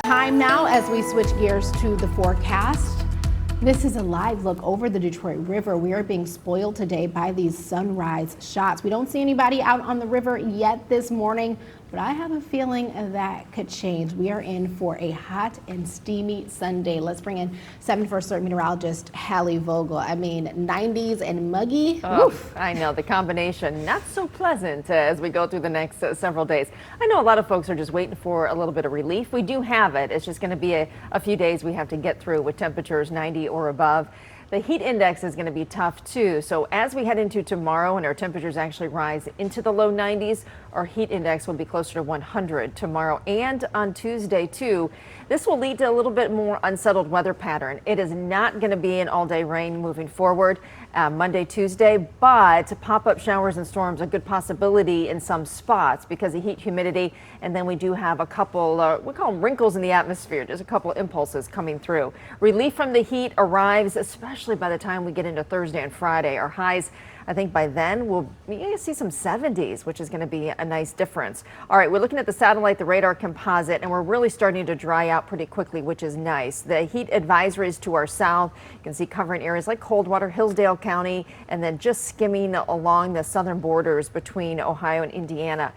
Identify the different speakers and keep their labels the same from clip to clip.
Speaker 1: Time now as we switch gears to the forecast. This is a live look over the Detroit River. We are being spoiled today by these sunrise shots. We don't see anybody out on the river yet this morning, but I have a feeling that could change. We are in for a hot and steamy Sunday. Let's bring in 7 First Alert meteorologist Hallie Vogel. I mean, 90s and muggy.
Speaker 2: Oh, I know, the combination not so pleasant as we go through the next several days. I know a lot of folks are just waiting for a little bit of relief. We do have it. It's just going to be a few days we have to get through with temperatures 90 or above. The heat index is going to be tough too. So as we head into tomorrow and our temperatures actually rise into the low 90s, our heat index will be closer to 100 tomorrow and on Tuesday too. This will lead to a little bit more unsettled weather pattern. It is not going to be an all-day rain moving forward Monday, Tuesday, but pop-up showers and storms a good possibility in some spots because of heat, humidity, and then we do have a couple, we call them wrinkles in the atmosphere, just a couple impulses coming through. Relief from the heat arrives, especially by the time we get into Thursday and Friday. Our highs, I think by then we'll see some 70s, which is going to be a nice difference. All right, we're looking at the satellite, the radar composite, and we're really starting to dry out pretty quickly, which is nice. The heat advisories to our south, you can see covering areas like Coldwater, Hillsdale County, and then just skimming along the southern borders between Ohio and Indiana.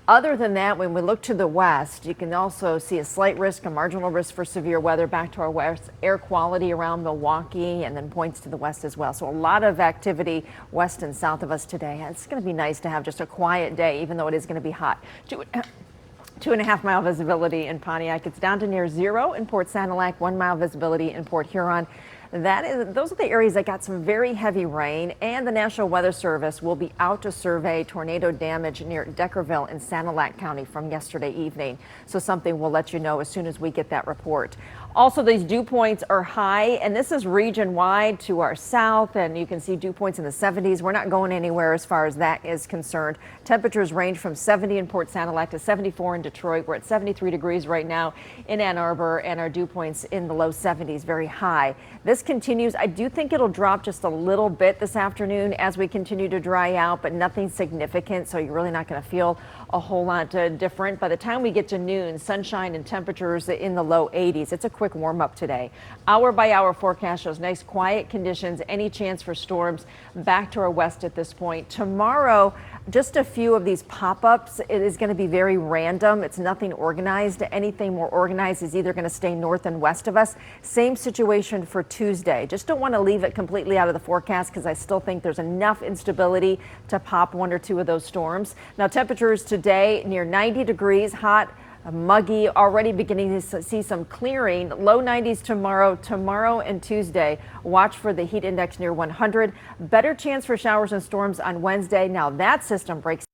Speaker 2: Other than that, when we look to the west, you can also see a slight risk, a marginal risk for severe weather back to our west, air quality around Milwaukee, and then points to the west as well. So a lot of activity west and south of us today. It's going to be nice to have just a quiet day, even though it is going to be hot. 2.5 mile visibility in Pontiac. It's down to near 0 in Port Sanilac, 1 mile visibility in Port Huron. Those are the areas that got some very heavy rain, and the National Weather Service will be out to survey tornado damage near Deckerville in Sanilac County from yesterday evening. So something we'll let you know as soon as we get that report. Also, these dew points are high, and this is region wide to our south, and you can see dew points in the 70s. We're not going anywhere as far as that is concerned. Temperatures range from 70 in Port Sanilac to 74 in Detroit. We're at 73 degrees right now in Ann Arbor, and our dew points in the low 70s, very high. This continues. I do think it'll drop just a little bit this afternoon as we continue to dry out, but nothing significant, so you're really not going to feel a whole lot different. By the time we get to noon, sunshine and temperatures in the low 80s. It's a quick warm up today. Hour by hour forecast shows nice quiet conditions, any chance for storms back to our west at this point. Tomorrow, just a few of these pop-ups. It is going to be very random. It's nothing organized. Anything more organized is either going to stay north and west of us. Same situation for Tuesday. Just don't want to leave it completely out of the forecast because I still think there's enough instability to pop 1 or 2 of those storms. Now temperatures today near 90 degrees, hot, muggy, already beginning to see some clearing. Low 90s tomorrow and Tuesday. Watch for the heat index near 100. Better chance for showers and storms on Wednesday. Now that system breaks